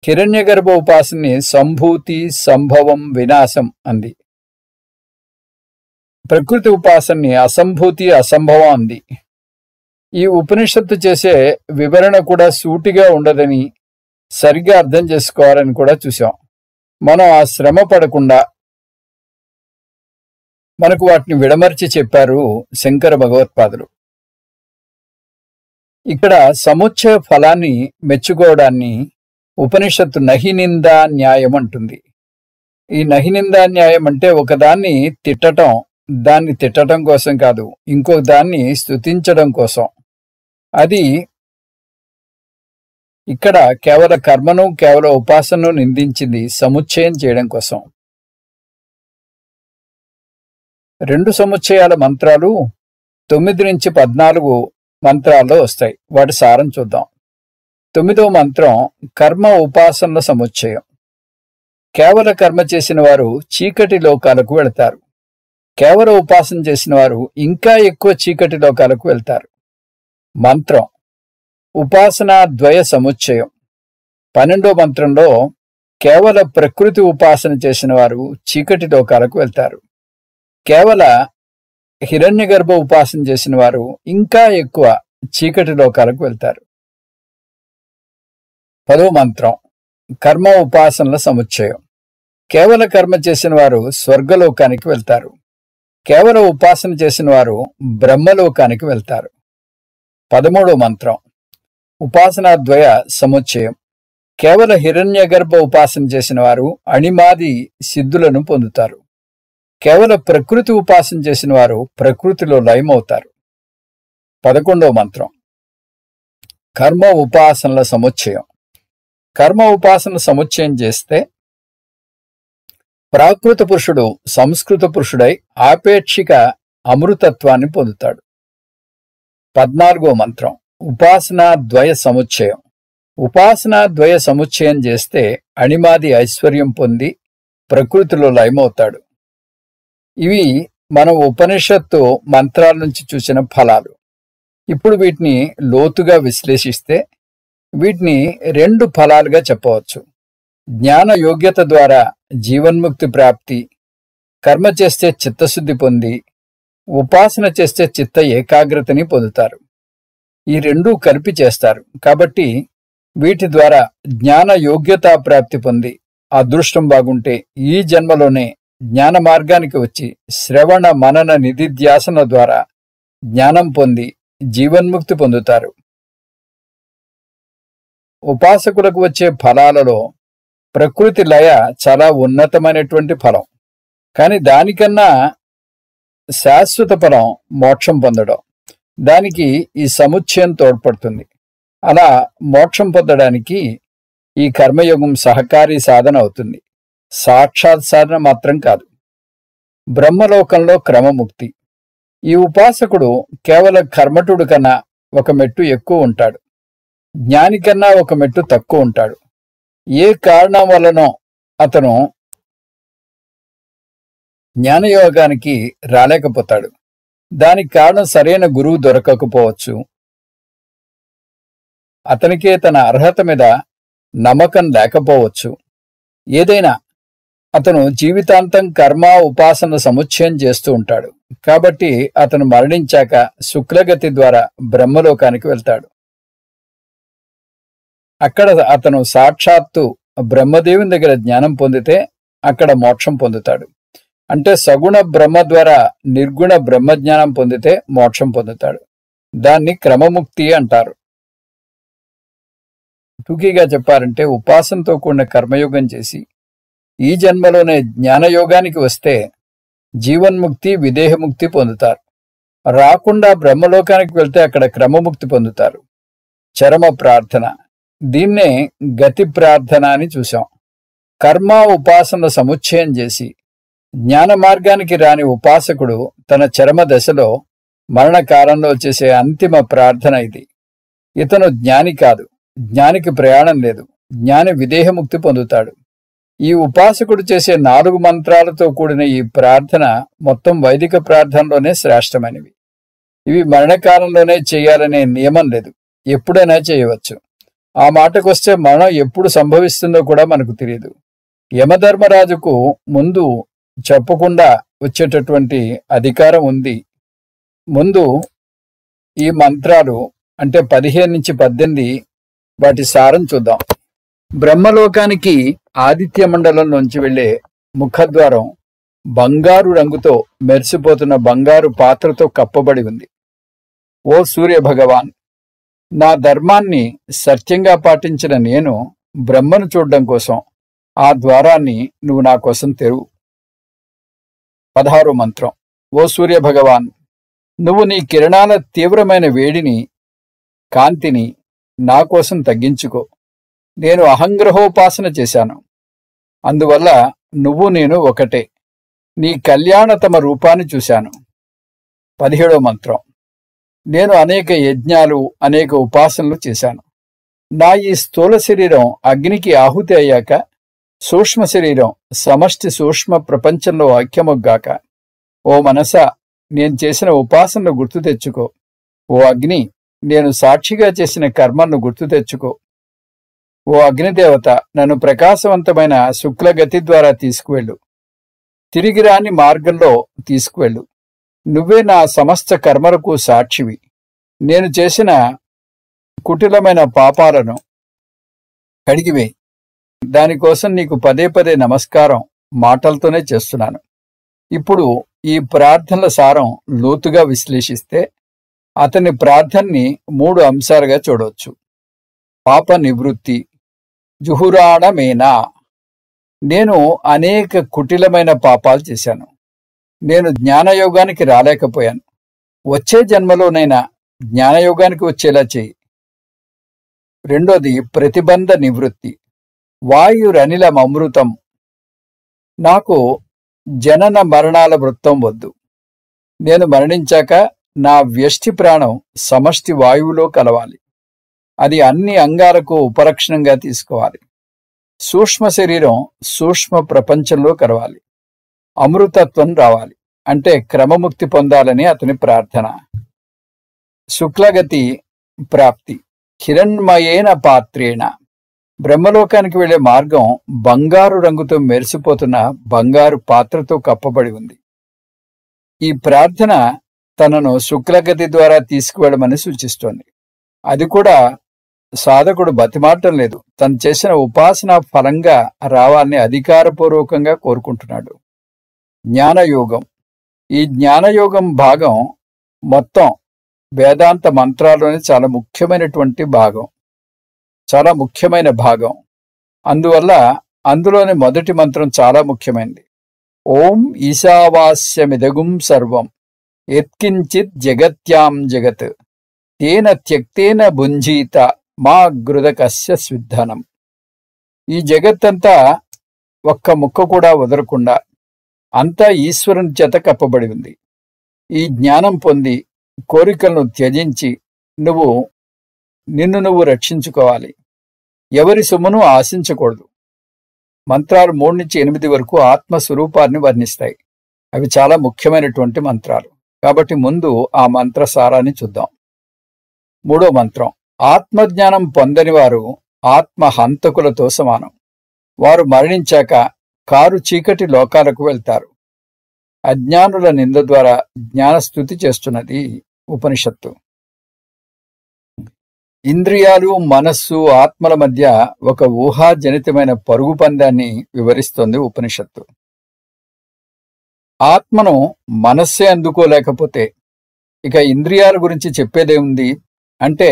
Speaker 1: హిరణ్యగర్భ ఉపాసనని సంభూతి, సంభవం, వినాశం అంది. ప్రకృతి ఉపాసనని అసంభూతి, అసంభవం అంది. ఈ ఉపనిషత్తు చేసే వివరణ కూడా సూటిగా ఉండదని, సరిగ్గా అర్థం చేసుకోవాలని కూడా చూసాం. మనం ఆ శ్రమ పడకుండా మనకు వాటిని విడమర్చి చెప్పారు శంకర భగవత్పాదులు. ఇక్కడ సముచ్చయ ఫలాన్ని మెచ్చుకోవడాన్ని ఉపనిషత్తు నహినిందా న్యాయం అంటుంది. ఈ నహినిందా న్యాయం అంటే ఒకదాన్ని తిట్టటం, దాన్ని తిట్టడం కోసం కాదు, ఇంకో దాన్ని స్తుతించడం కోసం. అది ఇక్కడ కేవల కర్మను, కేవల ఉపాసనను నిందించింది సముచ్చయం చేయడం కోసం. 2 సముచ్చయాల మంత్రాలు 9 నుంచి 14 మంత్రాల్లో వస్తాయి. వాటి సారం చూద్దాం. 9వ మంత్రం కర్మ ఉపాసనల సముచ్చయం. కేవల కర్మ చేసిన వారు చీకటి లోకాలకు వెళతారు. కేవల ఉపాసన చేసిన వారు ఇంకా ఎక్కువ చీకటి లోకాలకు వెళ్తారు. మంత్రం ఉపాసనా ద్వయ సముచ్చయం. 12వ మంత్రంలో కేవల ప్రకృతి ఉపాసన చేసిన వారు చీకటి లోకాలకు వెళ్తారు. కేవల హిరణ్యగర్భ ఉపాసన చేసిన వారు ఇంకా ఎక్కువ చీకటి లోకాలకు వెళ్తారు. 10వ మంత్రం కర్మ ఉపాసనల సముచ్చయం. కేవల కర్మ చేసిన వారు స్వర్గలోకానికి వెళ్తారు. కేవల ఉపాసన చేసిన వారు బ్రహ్మలోకానికి వెళ్తారు. 13వ మంత్రం ఉపాసనా ద్వయ సముచ్చయం. కేవల హిరణ్యగర్భ ఉపాసన చేసిన వారు అణిమాది సిద్ధులను పొందుతారు. కేవల ప్రకృతి ఉపాసన చేసిన వారు ప్రకృతిలో లయమవుతారు. 11వ మంత్రం కర్మ ఉపాసనల సముచ్చయం. కర్మ ఉపాసన సముచ్చయం చేస్తే ప్రాకృత పురుషుడు సంస్కృత పురుషుడై ఆపేక్షిక అమృతత్వాన్ని పొందుతాడు. 14వ మంత్రం ఉపాసనా ద్వయ సముచ్చయం. ఉపాసనా ద్వయ సముచ్చయం చేస్తే అణిమాది ఐశ్వర్యం పొంది ప్రకృతిలో లయమవుతాడు. ఇవి మనం ఉపనిషత్తు మంత్రాల నుంచి చూసిన ఫలాలు. ఇప్పుడు వీటిని లోతుగా విశ్లేషిస్తే వీటిని 2 ఫలాలుగా చెప్పవచ్చు. జ్ఞాన యోగ్యత ద్వారా జీవన్ముక్తి ప్రాప్తి, కర్మ చేస్తే చిత్తశుద్ధి పొంది ఉపాసన చేస్తే చిత్త ఏకాగ్రతని పొందుతారు. ఈ 2 కలిపి చేస్తారు. కాబట్టి వీటి ద్వారా జ్ఞాన యోగ్యతా ప్రాప్తి పొంది అదృష్టం బాగుంటే ఈ జన్మలోనే జ్ఞాన మార్గానికి వచ్చి శ్రవణ మనన నిధిధ్యాసన ద్వారా జ్ఞానం పొంది జీవన్ముక్తి పొందుతారు. ఉపాసకులకు వచ్చే ఫలాలలో ప్రకృతి లయ చాలా ఉన్నతమైనటువంటి ఫలం. కానీ దానికన్నా శాశ్వత ఫలం మోక్షం పొందడం. దానికి ఈ సముచ్చయం తోడ్పడుతుంది. అలా మోక్షం పొందడానికి ఈ కర్మయోగం సహకారి సాధన అవుతుంది. సాక్షాత్ సాధన మాత్రం కాదు. బ్రహ్మలోకంలో క్రమముక్తి. ఈ ఉపాసకుడు కేవలం కర్మఠుడు కన్నా ఒక మెట్టు ఎక్కువ ఉంటాడు. జ్ఞాని కన్నా ఒక మెట్టు తక్కువ ఉంటాడు. ఏ కారణం వలనో అతను జ్ఞానయోగానికి రాలేకపోతాడు. దానికి కారణం సరైన గురువు దొరకకపోవచ్చు. అతనికే తన అర్హత మీద నమ్మకం లేకపోవచ్చు. ఏదైనా అతను జీవితాంతం కర్మ ఉపాసన సముచ్చయం చేస్తూ ఉంటాడు. కాబట్టి అతను మరణించాక శుక్లగతి ద్వారా బ్రహ్మలోకానికి వెళ్తాడు. అక్కడ అతను సాక్షాత్తు బ్రహ్మదేవుని దగ్గర జ్ఞానం పొందితే అక్కడ మోక్షం పొందుతాడు. అంటే సగుణ బ్రహ్మ ద్వారా నిర్గుణ బ్రహ్మజ్ఞానం పొందితే మోక్షం పొందుతాడు. దాన్ని క్రమముక్తి అంటారు. టూకీగా చెప్పారంటే ఉపాసనతో కూడిన కర్మయోగం చేసి ఈ జన్మలోనే జ్ఞానయోగానికి వస్తే జీవన్ముక్తి, విదేహముక్తి పొందుతారు. రాకుండా బ్రహ్మలోకానికి వెళ్తే అక్కడ క్రమముక్తి పొందుతారు. చరమ ప్రార్థన, దీన్నే గతి ప్రార్థన అని చూశాం. కర్మ ఉపాసన సముచ్చయం చేసి జ్ఞాన మార్గానికి రాని ఉపాసకుడు తన చరమ దశలో మరణకాలంలో చేసే అంతిమ ప్రార్థన ఇది. ఇతను జ్ఞాని కాదు, జ్ఞానికి ప్రయాణం లేదు, జ్ఞాని విదేహముక్తి పొందుతాడు. ఈ ఉపాసకుడు చేసే 4 మంత్రాలతో కూడిన ఈ ప్రార్థన మొత్తం వైదిక ప్రార్థనలోనే శ్రేష్టమైనవి. ఇవి మరణకాలంలోనే చేయాలనే నియమం లేదు, ఎప్పుడైనా చేయవచ్చు. ఆ మాటకొస్తే మరణం ఎప్పుడు సంభవిస్తుందో కూడా మనకు తెలియదు. యమధర్మరాజుకు ముందు చెప్పకుండా వచ్చేటటువంటి అధికారం ఉంది. ముందు ఈ మంత్రాలు అంటే 15 నుంచి 18 వాటి సారం చూద్దాం. బ్రహ్మలోకానికి ఆదిత్య మండలంలోంచి వెళ్లే ముఖద్వారం బంగారు రంగుతో మెరిసిపోతున్న బంగారు పాత్రతో కప్పబడి ఉంది. ఓ సూర్య భగవాన్, నా ధర్మాన్ని సత్యంగా పాటించిన నేను బ్రహ్మను చూడడం కోసం ఆ ద్వారాన్ని నువ్వు నా కోసం తెరువు. 16వ మంత్రం. ఓ సూర్య భగవాన్, నువ్వు నీ కిరణాల తీవ్రమైన వేడిని, కాంతిని నా కోసం తగ్గించుకో. నేను అహంగ్రహోపాసన చేశాను. అందువల్ల నువ్వు నేను ఒకటే. నీ కళ్యాణతమ రూపాన్ని చూశాను. 17వ మంత్రం. నేను అనేక యజ్ఞాలు, అనేక ఉపాసనలు చేశాను. నా ఈ స్థూల శరీరం అగ్నికి ఆహుతి అయ్యాక సూక్ష్మ శరీరం సమష్టి సూక్ష్మ ప్రపంచంలో ఐక్యమొగ్గాక, ఓ మనసా, నేను చేసిన ఉపాసనలు గుర్తు తెచ్చుకో. ఓ అగ్ని, నేను సాక్షిగా చేసిన కర్మలను గుర్తు తెచ్చుకో. ఓ అగ్నిదేవత, నన్ను ప్రకాశవంతమైన శుక్లగతి ద్వారా తీసుకువెళ్ళు. తిరిగి రాని మార్గంలో తీసుకువెళ్ళు. నువ్వే నా సమస్త కర్మలకు సాక్షివి. నేను చేసిన కుటిలమైన పాపాలను కడిగివేయి. దానికోసం నీకు పదే పదే నమస్కారం మాటలతోనే చేస్తున్నాను. ఇప్పుడు ఈ ప్రార్థనల సారం లోతుగా విశ్లేషిస్తే అతని ప్రార్థనని 3 అంశాలుగా చూడవచ్చు. పాప నివృత్తి. జుహురాణమేనా, నేను అనేక కుటిలమైన పాపాలు చేశాను. నేను జ్ఞానయోగానికి రాలేకపోయాను. వచ్చే జన్మలోనైనా జ్ఞానయోగానికి వచ్చేలా చేయి. రెండోది ప్రతిబంధ నివృత్తి. వాయురనిలమమృతం. నాకు జనన మరణాల వృత్తం వద్దు. నేను మరణించాక నా వ్యష్టి ప్రాణం సమష్టి వాయువులో కలవాలి. అది అన్ని అంగాలకు ఉపరక్షణంగా తీసుకోవాలి. సూక్ష్మ శరీరం సూక్ష్మ ప్రపంచంలో కలవాలి. అమృతత్వం రావాలి. అంటే క్రమముక్తి పొందాలని అతని ప్రార్థన. శుక్లగతి ప్రాప్తి. హిరణ్మయేన పాత్రేణ. బ్రహ్మలోకానికి వెళ్లే మార్గం బంగారు రంగుతో మెరిసిపోతున్న బంగారు పాత్రతో కప్పబడి ఉంది. ఈ ప్రార్థన తనను శుక్లగతి ద్వారా తీసుకువెళ్ళమని సూచిస్తోంది. అది కూడా సాధకుడు బతిమాటం లేదు. తను చేసిన ఉపాసన ఫలంగా రావాలని అధికారపూర్వకంగా కోరుకుంటున్నాడు. జ్ఞానయోగం. ఈ జ్ఞానయోగం భాగం మొత్తం వేదాంత మంత్రాల్లోనే చాలా ముఖ్యమైనటువంటి భాగం, చాలా ముఖ్యమైన భాగం. అందువల్ల అందులోని మొదటి మంత్రం చాలా ముఖ్యమైనది. ఓం ఈశావాస్యమిదగుం సర్వం యత్కించిత్ జగత్యాం జగత్ తేన త్యక్తేన భుంజీత మా గృదకస్య స్విద్ధనం. ఈ జగత్తంతా ఒక్క ముక్క కూడా వదలకుండా అంతా ఈశ్వరుని చేత కప్పబడి ఉంది. ఈ జ్ఞానం పొంది కోరికలను త్యజించి నిన్ను నువ్వు రక్షించుకోవాలి. ఎవరి సొమ్మును ఆశించకూడదు. మంత్రాలు 3 నుంచి 8 వరకు ఆత్మస్వరూపాన్ని వర్ణిస్తాయి. అవి చాలా ముఖ్యమైనటువంటి మంత్రాలు. కాబట్టి ముందు ఆ మంత్ర సారాన్ని చూద్దాం. 3వ మంత్రం. ఆత్మజ్ఞానం పొందని వారు ఆత్మహంతకులతో సమానం. వారు మరణించాక కారు చీకటి లోకాలకు వెళ్తారు. అజ్ఞానుల నింద ద్వారా జ్ఞానస్తుతి చేస్తున్నది ఉపనిషత్తు. ఇంద్రియాలు, మనస్సు, ఆత్మల మధ్య ఒక ఊహాజనితమైన పరుగు పందాన్ని వివరిస్తోంది ఉపనిషత్తు. ఆత్మను మనస్సే అందుకోలేకపోతే ఇక ఇంద్రియాల గురించి చెప్పేదేముంది? అంటే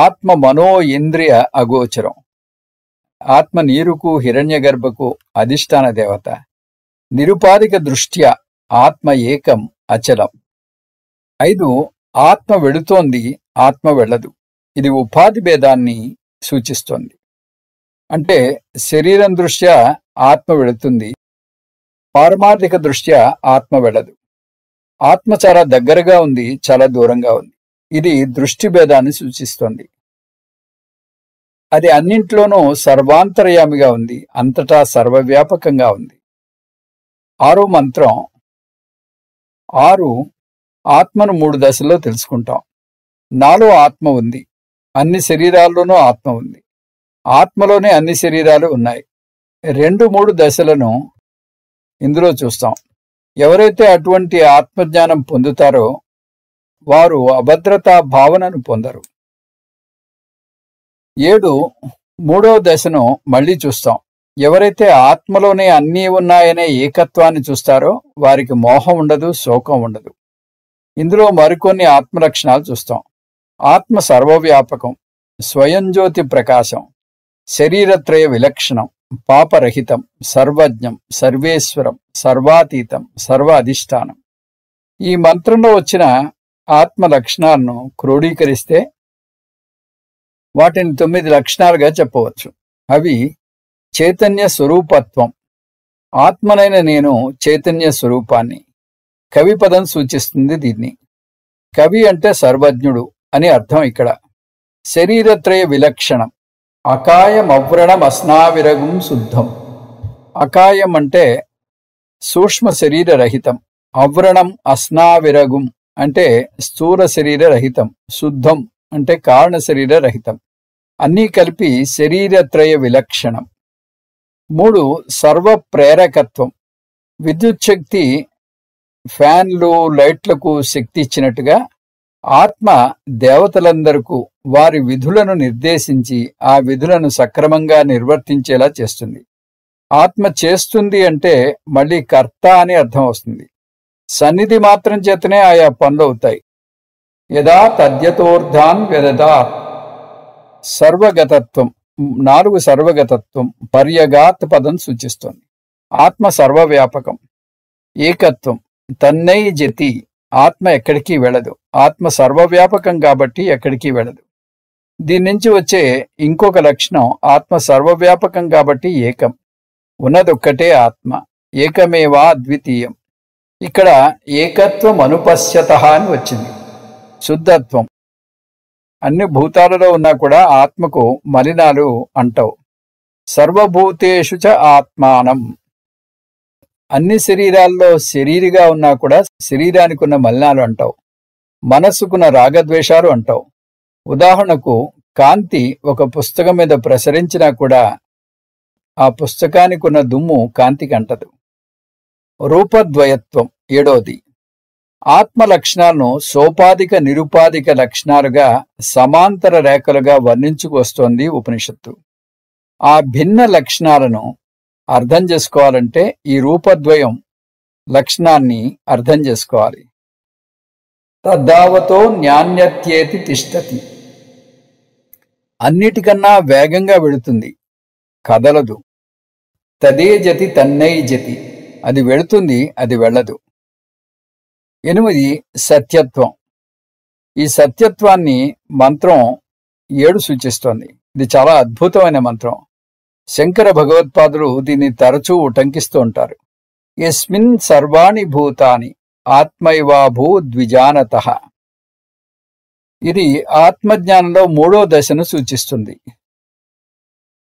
Speaker 1: ఆత్మ మనో ఇంద్రియ అగోచరం. ఆత్మ నీరుకు హిరణ్యగర్భకు అధిష్టాన దేవత. నిరుపాధిక దృష్ట్యా ఆత్మ ఏకం అచలం. 5. ఆత్మ వెళుతోంది, ఆత్మ వెళ్ళదు. ఇది ఉపాధి భేదాన్ని సూచిస్తోంది. అంటే శరీరం దృష్ట్యా ఆత్మ వెళుతుంది, పారమార్థిక దృష్ట్యా ఆత్మ వెళ్ళదు. ఆత్మ చాలా దగ్గరగా ఉంది, చాలా దూరంగా ఉంది. ఇది దృష్టి భేదాన్ని సూచిస్తోంది. అది అన్నింట్లోనూ సర్వాంతర్యామిగా ఉంది, అంతటా సర్వవ్యాపకంగా ఉంది. 6వ మంత్రం. 6. ఆత్మను 3 దశల్లో తెలుసుకుంటాం. నాలో ఆత్మ ఉంది. అన్ని శరీరాల్లోనూ ఆత్మ ఉంది. ఆత్మలోనే అన్ని శరీరాలు ఉన్నాయి. 2-3 దశలను ఇందులో చూస్తాం. ఎవరైతే అటువంటి ఆత్మజ్ఞానం పొందుతారో వారు అభద్రతా భావనను పొందరు. 7 3వ దశను మళ్ళీ చూస్తాం. ఎవరైతే ఆత్మలోనే అన్నీ ఉన్నాయనే ఏకత్వాన్ని చూస్తారో వారికి మోహం ఉండదు, శోకం ఉండదు. ఇందులో మరికొన్ని ఆత్మలక్షణాలు చూస్తాం. ఆత్మ సర్వవ్యాపకం, స్వయంజ్యోతి ప్రకాశం, శరీరత్రయ విలక్షణం, పాపరహితం, సర్వజ్ఞం, సర్వేశ్వరం, సర్వాతీతం, సర్వ అధిష్టానం. ఈ మంత్రంలో వచ్చిన ఆత్మ లక్షణాలను క్రోడీకరిస్తే వాటిని 9 లక్షణాలుగా చెప్పవచ్చు. అవి చైతన్య స్వరూపత్వం, ఆత్మనైన నేను చైతన్య స్వరూపాన్ని. కవి పదం సూచిస్తుంది దీన్ని. కవి అంటే సర్వజ్ఞుడు అని అర్థం ఇక్కడ. శరీరత్రయ విలక్షణం, అకాయం అవ్రణం అస్నావిరగం శుద్ధం. అకాయం అంటే సూక్ష్మ శరీర రహితం, అవ్రణం అస్నావిరగం అంటే స్థూల శరీర రహితం, శుద్ధం అంటే కారణ శరీర రహితం. అన్నీ కలిపి శరీరత్రయ విలక్షణం. 3 సర్వ ప్రేరకత్వం, విద్యుత్ శక్తి ఫ్యాన్లు లైట్లకు శక్తి ఇచ్చినట్టుగా ఆత్మ దేవతలందరకు వారి విధులను నిర్దేశించి ఆ విధులను సక్రమంగా నిర్వర్తించేలా చేస్తుంది. ఆత్మ చేస్తుంది అంటే మళ్ళీ కర్త అని అర్థం వస్తుంది. సన్నిధి మాత్రం చేతనే ఆయా పనులు అవుతాయి. యదా తద్యతోర్ధాన్ వ్యదదాత్. సర్వగతత్వం, 4 సర్వగతత్వం, పర్యగాత్ పదం సూచిస్తోంది. ఆత్మ సర్వవ్యాపకం. ఏకత్వం, తన్నై జతి, ఆత్మ ఎక్కడికి వెళ్ళదు. ఆత్మ సర్వవ్యాపకం కాబట్టి ఎక్కడికి వెళ్ళదు. దీని నుంచి వచ్చే ఇంకొక లక్షణం, ఆత్మ సర్వవ్యాపకం కాబట్టి ఏకం, ఉన్నదొక్కటే ఆత్మ, ఏకమేవా అద్వితీయం. ఇక్కడ ఏకత్వం అనుపశ్యత అని వచ్చింది. శుద్ధత్వం, అన్ని భూతాలలో ఉన్నా కూడా ఆత్మకు మలినాలు అంటవు. సర్వభూతేషు చ ఆత్మానం, అన్ని శరీరాల్లో శరీరిగా ఉన్నా కూడా శరీరానికి ఉన్న మలినాలు అంటావు. మనస్సుకున్న రాగద్వేషాలు అంటావు. ఉదాహరణకు కాంతి ఒక పుస్తకం మీద ప్రసరించినా కూడా ఆ పుస్తకానికి ఉన్న దుమ్ము కాంతికి అంటదు. రూపద్వయత్వం 7వది. ఆత్మ లక్షణాలను సోపాధిక నిరుపాధిక లక్షణాలుగా సమాంతర రేఖలుగా వర్ణించుకొస్తోంది ఉపనిషత్తు. ఆ భిన్న లక్షణాలను అర్థం చేసుకోవాలంటే ఈ రూపద్వయం లక్షణాన్ని అర్థం చేసుకోవాలి. తద్దావతో న్యాన్యత్యేతి తిష్టతి, అన్నిటికన్నా వేగంగా వెళుతుంది, కదలదు. తదే జతి తన్నై జతి, అది వెళుతుంది, అది వెళ్ళదు. 8 సత్యత్వం. ఈ సత్యత్వాన్ని మంత్రం 7 సూచిస్తోంది. ఇది చాలా అద్భుతమైన మంత్రం. శంకర భగవత్పాదులు దీన్ని తరచూ ఉటంకిస్తూ ఉంటారు. యస్మిన్ సర్వాణి భూతాని ఆత్మైవాభూ ద్విజానతః. ఇది ఆత్మజ్ఞానంలో 3వ దశను సూచిస్తుంది.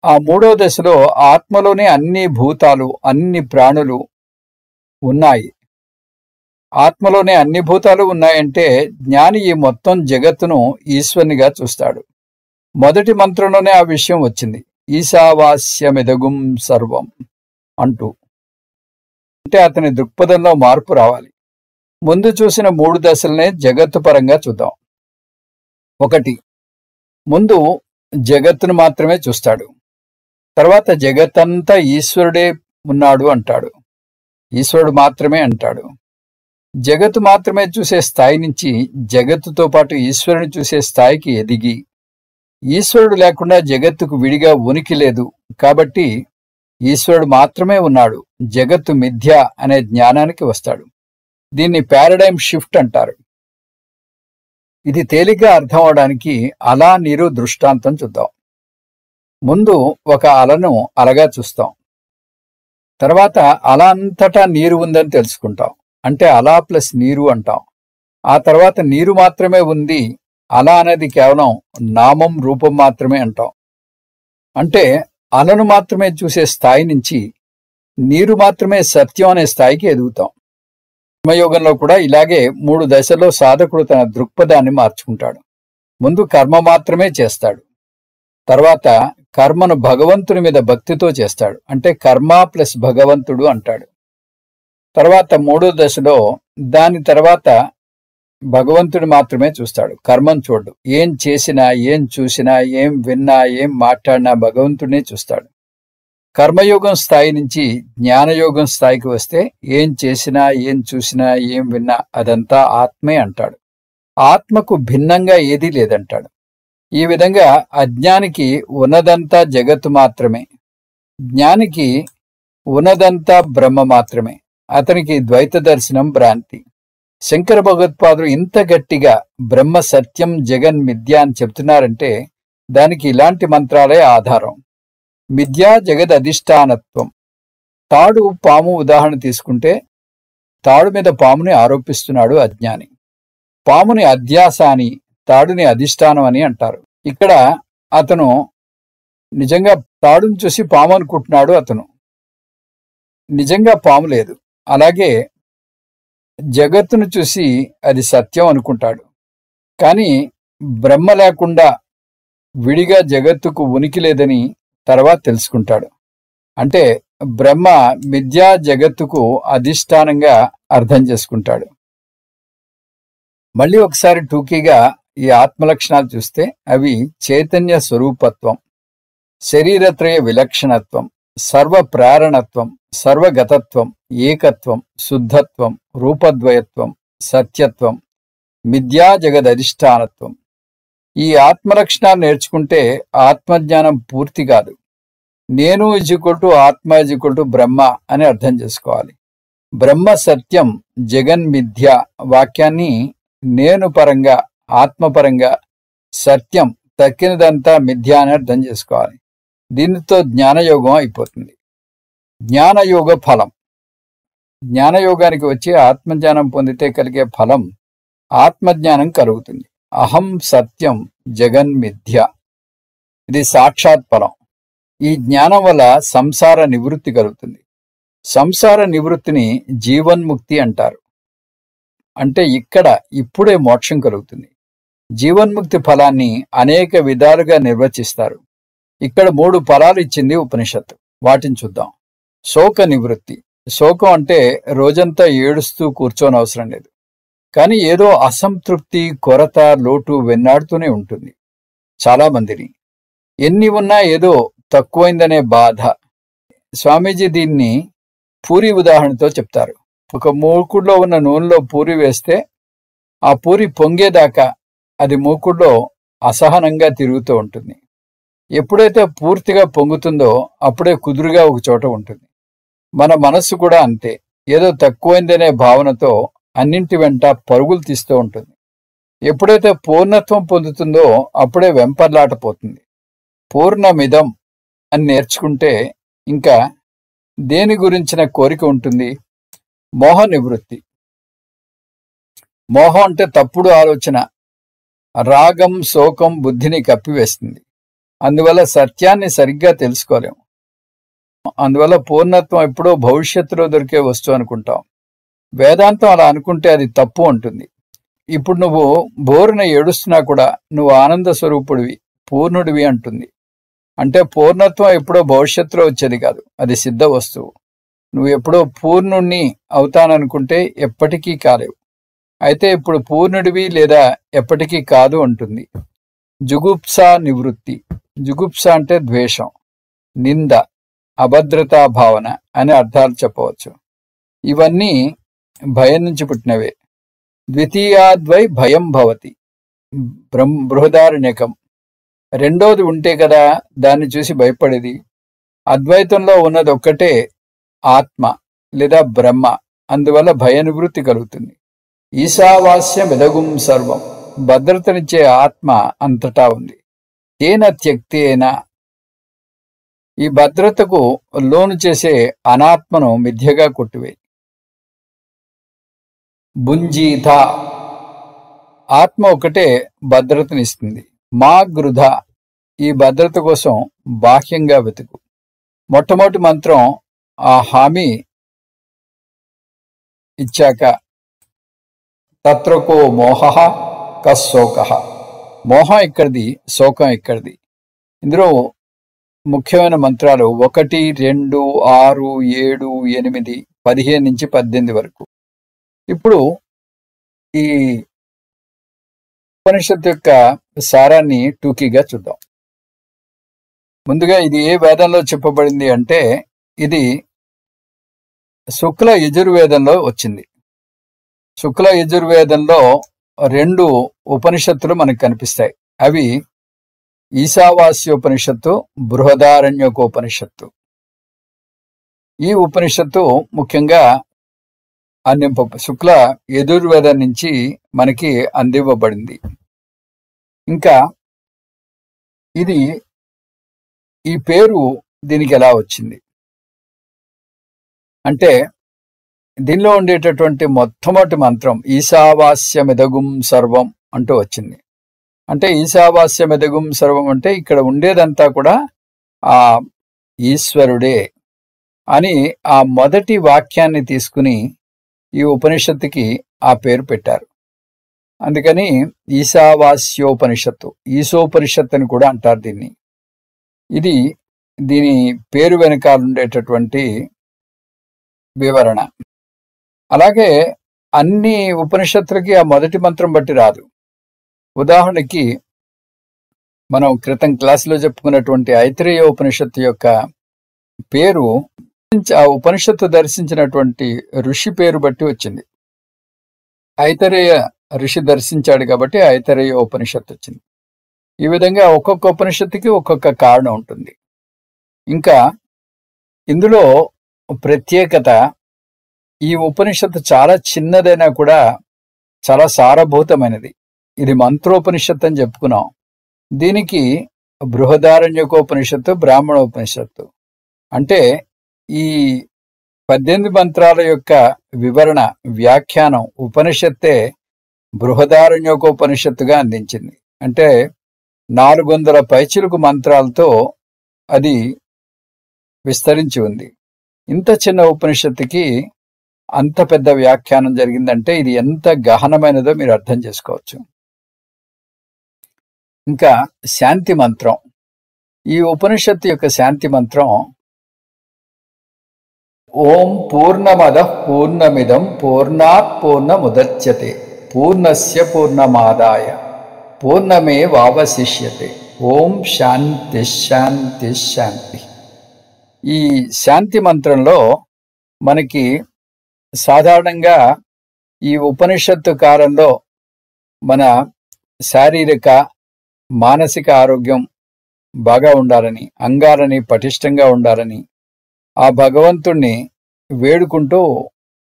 Speaker 1: ఆ 3వ దశలో ఆత్మలోనే అన్ని భూతాలు, అన్ని ప్రాణులు ఉన్నాయి. ఆత్మలోనే అన్ని భూతాలు ఉన్నాయంటే జ్ఞాని ఈ మొత్తం జగత్తును ఈశ్వరునిగా చూస్తాడు. మొదటి మంత్రంలోనే ఆ విషయం వచ్చింది. ఈశావాస్యమిదగుం సర్వం అంటూ. అంటే అతని దృక్పథంలో మార్పు రావాలి. ముందు చూసిన 3 దశలనే జగత్తు పరంగా చూద్దాం. 1 ముందు జగత్తును మాత్రమే చూస్తాడు. తర్వాత జగత్తంతా ఈశ్వరుడే ఉన్నాడు అంటాడు. ఈశ్వరుడు మాత్రమే అంటాడు. జగత్తు మాత్రమే చూసే స్థాయి నుంచి జగత్తుతో పాటు ఈశ్వరుని చూసే స్థాయికి ఎదిగి, ఈశ్వరుడు లేకుండా జగత్తుకు విడిగా ఉనికి లేదు కాబట్టి ఈశ్వరుడు మాత్రమే ఉన్నాడు, జగత్తు మిథ్య అనే జ్ఞానానికి వస్తాడు. దీన్ని పారాడైమ్ షిఫ్ట్ అంటారు. ఇది తేలిగ్గా అర్థం అవడానికి అలా నీరు దృష్టాంతం చూద్దాం. ముందు ఒక అలను అలగా చూస్తాం. తర్వాత అల అంతటా నీరు ఉందని తెలుసుకుంటాం. అంటే అలా ప్లస్ నీరు అంటాం. ఆ తర్వాత నీరు మాత్రమే ఉంది, అల అనేది కేవలం నామం రూపం మాత్రమే అంటాం. అంటే అలను మాత్రమే చూసే స్థాయి నుంచి నీరు మాత్రమే సత్యం అనే స్థాయికి ఎదుగుతాం. కర్మయోగంలో కూడా ఇలాగే 3 దశల్లో సాధకుడు తన దృక్పథాన్ని మార్చుకుంటాడు. ముందు కర్మ మాత్రమే చేస్తాడు. తర్వాత కర్మను భగవంతుని మీద భక్తితో చేస్తాడు. అంటే కర్మ ప్లస్ భగవంతుడు అంటాడు. తర్వాత మూడో దశలో దాని తర్వాత భగవంతుడు మాత్రమే చూస్తాడు, కర్మను చూడు. ఏం చేసినా, ఏం చూసినా, ఏం విన్నా, ఏం మాట్లాడినా భగవంతుడినే చూస్తాడు. కర్మయోగం స్థాయి నుంచి జ్ఞానయోగం స్థాయికి వస్తే ఏం చేసినా, ఏం చూసినా, ఏం విన్నా అదంతా ఆత్మే అంటాడు. ఆత్మకు భిన్నంగా ఏదీ లేదంటాడు. ఈ విధంగా అజ్ఞానికి ఉన్నదంతా జగత్తు మాత్రమే, జ్ఞానికి ఉన్నదంతా బ్రహ్మ మాత్రమే. అతనికి ద్వైత దర్శనం భ్రాంతి. శంకర భగవత్పాదులు ఇంత గట్టిగా బ్రహ్మ సత్యం జగన్ మిథ్య అని చెప్తున్నారంటే దానికి ఇలాంటి మంత్రాలే ఆధారం. మిథ్యా జగద్ అధిష్టానత్వం. తాడు పాము ఉదాహరణ తీసుకుంటే తాడు మీద పాముని ఆరోపిస్తున్నాడు అజ్ఞాని. పాముని అధ్యాస అని, తాడుని అధిష్టానం అని అంటారు. ఇక్కడ అతను నిజంగా తాడును చూసి పాము అనుకుంటున్నాడు. అతను నిజంగా పాము లేదు. అలాగే జగత్తును చూసి అది సత్యం అనుకుంటాడు. కానీ బ్రహ్మ లేకుండా విడిగా జగత్తుకు ఉనికి లేదని తర్వాత తెలుసుకుంటాడు. అంటే బ్రహ్మ మిథ్యా జగత్తుకు అధిష్టానంగా అర్థం చేసుకుంటాడు. మళ్ళీ ఒకసారి టూకీగా ఈ ఆత్మలక్షణాలు చూస్తే అవి చైతన్య స్వరూపత్వం, శరీరత్రయ విలక్షణత్వం, సర్వ ప్రేరణత్వం, సర్వగతత్వం, ఏకత్వం, శుద్ధత్వం, రూపద్వయత్వం, సత్యత్వం, మిథ్యా జగదధిష్టానత్వం. ఈ ఆత్మలక్షణాలు నేర్చుకుంటే ఆత్మజ్ఞానం పూర్తి కాదు. నేను = ఆత్మ = బ్రహ్మ అని అర్థం చేసుకోవాలి. బ్రహ్మ సత్యం జగన్ మిథ్య వాక్యాన్ని నేను పరంగా, ఆత్మపరంగా సత్యం తక్కినదంతా మిథ్య అని అర్థం చేసుకోవాలి. దీనితో జ్ఞానయోగం అయిపోతుంది. జ్ఞానయోగ ఫలం. జ్ఞానయోగానికి వచ్చి ఆత్మజ్ఞానం పొందితే కలిగే ఫలం ఆత్మజ్ఞానం కలుగుతుంది. అహం సత్యం జగన్ మిథ్య. ఇది సాక్షాత్ ఫలం. ఈ జ్ఞానం వల్ల సంసార నివృత్తి కలుగుతుంది. సంసార నివృత్తిని జీవన్ముక్తి అంటారు. అంటే ఇప్పుడే మోక్షం కలుగుతుంది. జీవన్ముక్తి ఫలాన్ని అనేక విధాలుగా నిర్వచిస్తారు. ఇక్కడ 3 ఫలాలు ఇచ్చింది ఉపనిషత్తు. వాటిని చూద్దాం. శోక నివృత్తి. శోకం అంటే రోజంతా ఏడుస్తూ కూర్చోనవసరం లేదు. కానీ ఏదో అసంతృప్తి, కొరత, లోటు వెన్నాడుతూనే ఉంటుంది చాలామందిని. ఎన్ని ఉన్నా ఏదో తక్కువైందనే బాధ. స్వామీజీ దీన్ని పూరి ఉదాహరణతో చెప్తారు. ఒక మూకుడులో ఉన్న నూనెలో పూరి వేస్తే ఆ పూరి పొంగేదాకా అది మూకుడులో అసహనంగా తిరుగుతూ ఉంటుంది. ఎప్పుడైతే పూర్తిగా పొంగుతుందో అప్పుడే కుదురుగా ఒక చోట ఉంటుంది. మన మనస్సు కూడా అంతే. ఏదో తక్కువైందనే భావనతో అన్నింటి వెంట పరుగులు తీస్తూ ఉంటుంది. ఎప్పుడైతే పూర్ణత్వం పొందుతుందో అప్పుడే వెంపర్లాటపోతుంది. పూర్ణమిదం అని నేర్చుకుంటే ఇంకా దేని గురించిన కోరిక ఉంటుంది? మోహ నివృత్తి. మోహం అంటే తప్పుడు ఆలోచన, రాగం, శోకం బుద్ధిని కప్పివేస్తుంది. అందువల్ల సత్యాన్ని సరిగ్గా తెలుసుకోలేము. అందువల్ల పూర్ణత్వం ఎప్పుడో భవిష్యత్తులో దొరికే వస్తువు అనుకుంటాం. వేదాంతం అలా అనుకుంటే అది తప్పు ఉంటుంది. ఇప్పుడు నువ్వు బోరున ఏడుస్తున్నా కూడా నువ్వు ఆనంద స్వరూపుడివి, పూర్ణుడివి అంటుంది. అంటే పూర్ణత్వం ఎప్పుడో భవిష్యత్తులో వచ్చేది కాదు, అది సిద్ధ వస్తువు. నువ్వు ఎప్పుడో పూర్ణుణ్ణి అవుతాననుకుంటే ఎప్పటికీ కాలేవు. అయితే ఇప్పుడు పూర్ణుడివి లేదా ఎప్పటికీ కాదు అంటుంది. జుగుప్స నివృత్తి. జుగుప్స అంటే ద్వేషం, నింద, అభద్రతా భావన అనే అర్థాలు చెప్పవచ్చు. ఇవన్నీ భయం నుంచి పుట్టినవే. ద్వితీయాద్వై భయం భవతి. బృహదారణ్యకం. రెండోది ఉంటే కదా దాన్ని చూసి భయపడేది. అద్వైతంలో ఉన్నది ఒక్కటే ఆత్మ లేదా బ్రహ్మ. అందువల్ల భయ నివృత్తి కలుగుతుంది. ఈశావాస్యం ఇదగుం సర్వం. భద్రతనిచ్చే ఆత్మ అంతటా ఉంది. తేన త్యక్తేన. ఈ భద్రతకు లోను చేసే అనాత్మను మిథ్యగా కొట్టివేయి. భుంజీత. ఆత్మ ఒకటే భద్రతనిస్తుంది. మా గృధ. ఈ భద్రత కోసం బాహ్యంగా వెతుకు. మొట్టమొదటి మంత్రం ఆ హామీ ఇచ్చాక తత్రకో మోహ కశోక. మోహం ఇక్కడిది, శోకం ఇక్కడిది. ఇందులో ముఖ్యమైన మంత్రాలు 1, 2, 6, 7, 8, 15 నుంచి 18 వరకు. ఇప్పుడు ఈ ఉపనిషత్తు యొక్క సారాన్ని టూకీగా చూద్దాం. ముందుగా ఇది ఏ వేదంలో చెప్పబడింది అంటే ఇది శుక్ల యజుర్వేదంలో వచ్చింది. శుక్ల యజుర్వేదంలో 2 ఉపనిషత్తులు మనకు కనిపిస్తాయి. అవి ఈశావాస్యోపనిషత్తు, బృహదారణ్యకోపనిషత్తు. ఈ ఉపనిషత్తు ముఖ్యంగా శుక్ల యజుర్వేదం నుంచి మనకి అందివ్వబడింది. ఇంకా ఈ పేరు దీనికి ఎలా వచ్చింది అంటే దీనిలో ఉండేటటువంటి మొట్టమొదటి మంత్రం ఈశావాస్యమిదగుం సర్వం అంటూ వచ్చింది. అంటే ఈశావాస్యమిదగుం సర్వం అంటే ఇక్కడ ఉండేదంతా కూడా ఆ ఈశ్వరుడే అని ఆ మొదటి వాక్యాన్ని తీసుకుని ఈ ఉపనిషత్తుకి ఆ పేరు పెట్టారు. అందుకని ఈశావాస్యోపనిషత్తు, ఈశోపనిషత్తు అని కూడా అంటారు దీన్ని. దీని పేరు వెనకాల ఉండేటటువంటి వివరణ. అలాగే అన్ని ఉపనిషత్తులకి ఆ మొదటి మంత్రం బట్టి రాదు. ఉదాహరణకి మనం క్రితం క్లాసులో చెప్పుకున్నటువంటి ఐతరేయ ఉపనిషత్తు యొక్క పేరు ఆ ఉపనిషత్తు దర్శించినటువంటి ఋషి పేరు బట్టి వచ్చింది. ఐతరేయ ఋషి దర్శించాడు కాబట్టి ఐతరేయ ఉపనిషత్తు వచ్చింది. ఈ విధంగా ఒక్కొక్క ఉపనిషత్తుకి ఒక్కొక్క కారణం ఉంటుంది. ఇంకా ఇందులో ప్రత్యేకత, ఈ ఉపనిషత్తు చాలా చిన్నదైనా కూడా చాలా సారభూతమైనది. ఇది మంత్రోపనిషత్తు అని చెప్పుకున్నాం. దీనికి బృహదారణ్యకోపనిషత్తు, బ్రాహ్మణోపనిషత్తు అంటే ఈ 18 మంత్రాల యొక్క వివరణ, వ్యాఖ్యానం ఉపనిషత్తే బృహదారణ్యకోపనిషత్తుగా అందించింది. అంటే 400 పైచిలుకు మంత్రాలతో అది విస్తరించి ఉంది. ఇంత చిన్న ఉపనిషత్తుకి అంత పెద్ద వ్యాఖ్యానం జరిగిందంటే ఇది ఎంత గహనమైనదో మీరు అర్థం చేసుకోవచ్చు. ఇంకా శాంతి మంత్రం, ఈ ఉపనిషత్తు యొక్క శాంతి మంత్రం ఓం పూర్ణమదః పూర్ణమిదం పూర్ణాత్ పూర్ణముదచ్యతే పూర్ణస్య పూర్ణమాదాయ పూర్ణమేవావశిష్యతే ఓం శాంతి శాంతి శాంతి. ఈ శాంతి మంత్రంలో మనకి సాధారణంగా ఈ ఉపనిషత్తు కాలంలో మన శారీరక మానసిక ఆరోగ్యం బాగా ఉండాలని, అంగాలని పటిష్టంగా ఉండాలని ఆ భగవంతుణ్ణి వేడుకుంటూ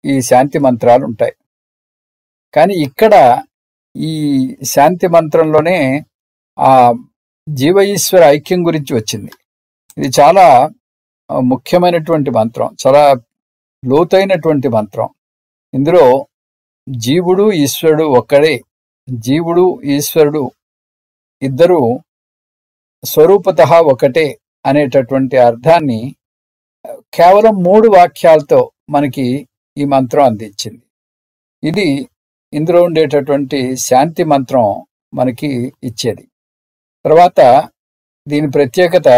Speaker 1: ఈ శాంతి మంత్రాలు ఉంటాయి. కానీ ఇక్కడ ఈ శాంతి మంత్రంలోనే ఆ జీవ ఈశ్వర ఐక్యం గురించి వచ్చింది. ఇది చాలా ముఖ్యమైనటువంటి మంత్రం, చాలా లోతైనటువంటి మంత్రం. ఇందులో జీవుడు ఈశ్వరుడు ఒక్కడే, జీవుడు ఈశ్వరుడు ఇద్దరు స్వరూపతః ఒకటే అనేటటువంటి అర్థాన్ని కేవలం 3 వాక్యాలతో మనకి ఈ మంత్రం అందించింది. ఇది ఇందులో ఉండేటటువంటి శాంతి మంత్రం మనకి ఇచ్చేది. తర్వాత దీని ప్రత్యేకత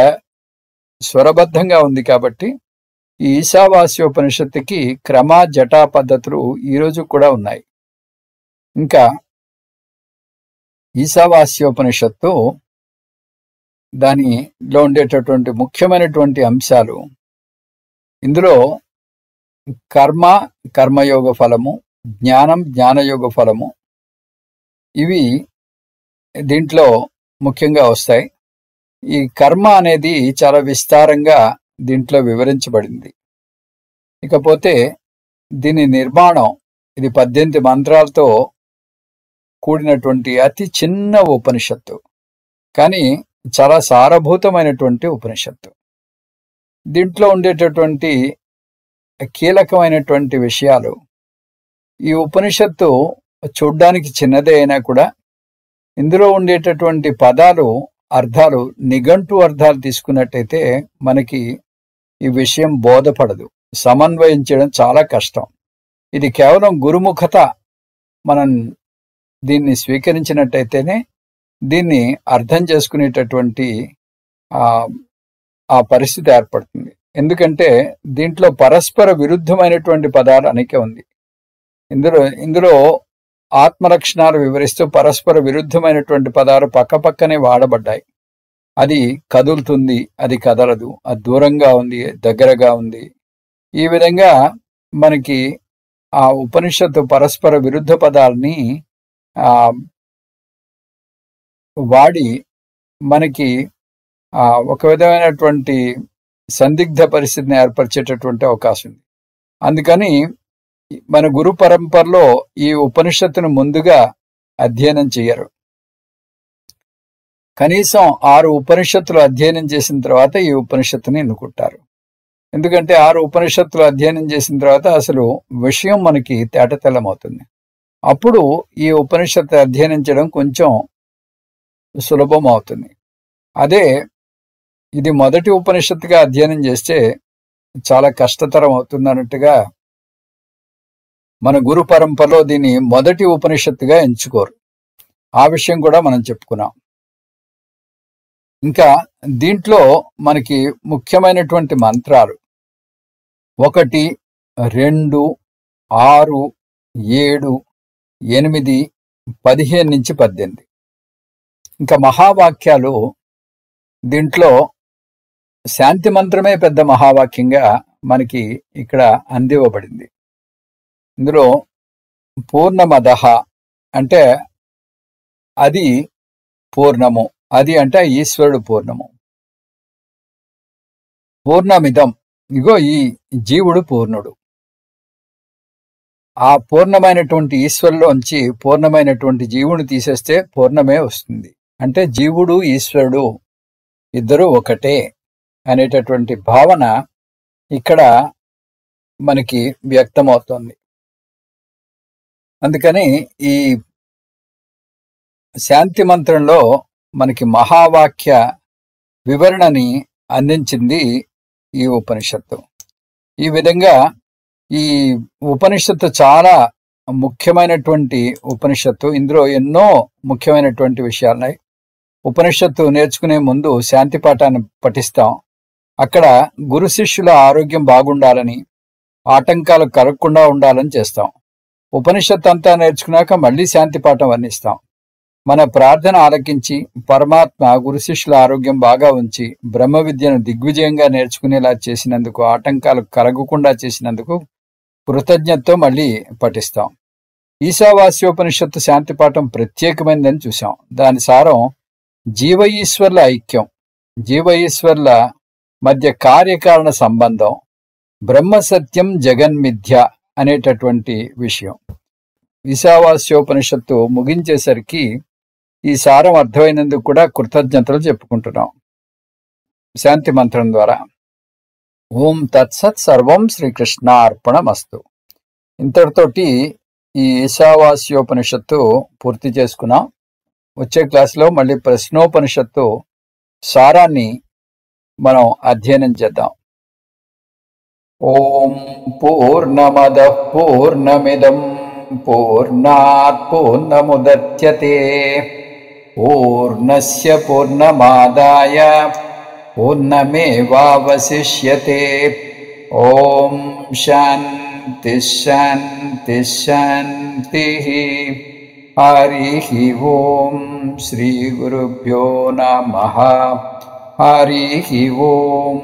Speaker 1: స్వరబద్ధంగా ఉంది కాబట్టి ఈ ఈశావాస్యోపనిషత్తుకి క్రమ జటా పద్ధతులు ఈరోజు కూడా ఉన్నాయి. ఇంకా ఈశావాస్యోపనిషత్తు దానిలో ఉండేటటువంటి ముఖ్యమైనటువంటి అంశాలు, ఇందులో కర్మ, కర్మయోగ ఫలము, జ్ఞానం, జ్ఞానయోగ ఫలము, ఇవి దీంట్లో ముఖ్యంగా వస్తాయి. ఈ కర్మ అనేది చాలా విస్తారంగా దీంట్లో వివరించబడింది. ఇకపోతే దీని నిర్మాణం, ఇది 18 మంత్రాలతో కూడినటువంటి అతి చిన్న ఉపనిషత్తు, కానీ చాలా సారభూతమైనటువంటి ఉపనిషత్తు. దీంట్లో ఉండేటటువంటి కీలకమైనటువంటి విషయాలు, ఈ ఉపనిషత్తు చూడ్డానికి చిన్నదే అయినా కూడా ఇందులో ఉండేటటువంటి పదాలు, అర్థాలు, నిఘంటు అర్థాలు తీసుకున్నట్టయితే మనకి ఈ విషయం బోధపడదు, సమన్వయం చేయడం చాలా కష్టం. ఇది కేవలం గురుముఖత మనం దీన్ని స్వీకరించినట్టయితేనే దీన్ని అర్థం చేసుకునేటటువంటి ఆ పరిస్థితి ఏర్పడుతుంది. ఎందుకంటే దీంట్లో పరస్పర విరుద్ధమైనటువంటి పదాలు అనేక ఉంది. ఇందులో ఆత్మలక్షణాలు వివరిస్తూ పరస్పర విరుద్ధమైనటువంటి పదాలు పక్కపక్కనే వాడబడ్డాయి. అది కదులుతుంది, అది కదలదు, అది దూరంగా ఉంది, దగ్గరగా ఉంది. ఈ విధంగా మనకి ఆ ఉపనిషత్తు పరస్పర విరుద్ధ పదాలని వాడి మనకి ఒక విధమైనటువంటి సందిగ్ధ పరిస్థితిని ఏర్పరిచేటటువంటి అవకాశం ఉంది. అందుకని మన గురు పరంపరలో ఈ ఉపనిషత్తును ముందుగా అధ్యయనం చేయరు. కనీసం 6 ఉపనిషత్తులు అధ్యయనం చేసిన తర్వాత ఈ ఉపనిషత్తుని ఎన్నుకుంటారు. ఎందుకంటే 6 ఉపనిషత్తులు అధ్యయనం చేసిన తర్వాత అసలు విషయం మనకి తేటతెల్లమవుతుంది. అప్పుడు ఈ ఉపనిషత్తు అధ్యయనం చేయడం కొంచెం సులభం అవుతుంది. అదే ఇది మొదటి ఉపనిషత్తుగా అధ్యయనం చేస్తే చాలా కష్టతరం అవుతుంది అన్నట్టుగా మన గురు పరంపరలో దీన్ని మొదటి ఉపనిషత్తుగా ఎంచుకోరు. ఆ విషయం కూడా మనం చెప్పుకున్నాం. ఇంకా దీంట్లో మనకి ముఖ్యమైనటువంటి మంత్రాలు 1, 2, 6, 7, 8, 15 నుంచి 18. ఇంకా మహావాక్యాలు దీంట్లో శాంతి మంత్రమే పెద్ద మహావాక్యంగా మనకి ఇక్కడ అందివ్వబడింది. ఇందులో పూర్ణమదః అంటే అది పూర్ణము, అది అంటే ఈశ్వరుడు పూర్ణము. పూర్ణమిదం, ఇగో ఈ జీవుడు పూర్ణుడు. ఆ పూర్ణమైనటువంటి ఈశ్వరులోంచి పూర్ణమైనటువంటి జీవుని తీసేస్తే పూర్ణమే వస్తుంది. అంటే జీవుడు ఈశ్వరుడు ఇద్దరు ఒకటే అనేటటువంటి భావన ఇక్కడ మనకి వ్యక్తమవుతోంది. అందుకని ఈ శాంతి మంత్రంలో మనకి మహావాక్య వివరణని అందించింది ఈ ఉపనిషత్తు. ఈ విధంగా ఈ ఉపనిషత్తు చాలా ముఖ్యమైనటువంటి ఉపనిషత్తు. ఇందులో ఎన్నో ముఖ్యమైనటువంటి విషయాలున్నాయి. ఉపనిషత్తు నేర్చుకునే ముందు శాంతి పాఠాన్ని పఠిస్తాం. అక్కడ గురు శిష్యుల ఆరోగ్యం బాగుండాలని, ఆటంకాలు కలగకుండా ఉండాలని చేస్తాం. ఉపనిషత్తు అంతా నేర్చుకున్నాక మళ్ళీ శాంతి పాఠం వర్ణిస్తాం. మన ప్రార్థన ఆలకించి పరమాత్మ గురు శిష్యుల ఆరోగ్యం బాగా ఉంచి బ్రహ్మ విద్యను దిగ్విజయంగా నేర్చుకునేలా చేసినందుకు, ఆటంకాలు కలగకుండా చేసినందుకు కృతజ్ఞతతో మళ్ళీ పఠిస్తాం. ఈశావాస్యోపనిషత్తు శాంతి పాఠం ప్రత్యేకమైనదని చూసాం. దాని సారం జీవ ఈశ్వర్ల ఐక్యం, జీవ ఈశ్వర్ల మధ్య కార్యకారణ సంబంధం, బ్రహ్మ సత్యం జగన్మిథ్య అనేటటువంటి విషయం. ఈశావాస్యోపనిషత్తు ముగించేసరికి ఈ సారం అర్థమైనందుకు కూడా కృతజ్ఞతలు చెప్పుకుంటున్నాం శాంతి మంత్రం ద్వారా. ఓం తత్సత్ సర్వం శ్రీకృష్ణార్పణమస్తు. ఇంతటితోటి ఈ ఈశావాస్యోపనిషత్తు పూర్తి చేసుకున్నాం. వచ్చే క్లాసులో మళ్ళీ ప్రశ్నోపనిషత్తు సారాన్ని మనం అధ్యయనం చేద్దాం. ఓం పూర్ణమదః పూర్ణమిదం పూర్ణాత్ పూర్ణముదచ్యతే పూర్ణస్య పూర్ణమాదాయ పూర్ణమేవావశిష్యతే. ఓం శాంతి శాంతి శాంతి. హరి ఓం శ్రీ గురుభ్యో నమః. హరి ఓం.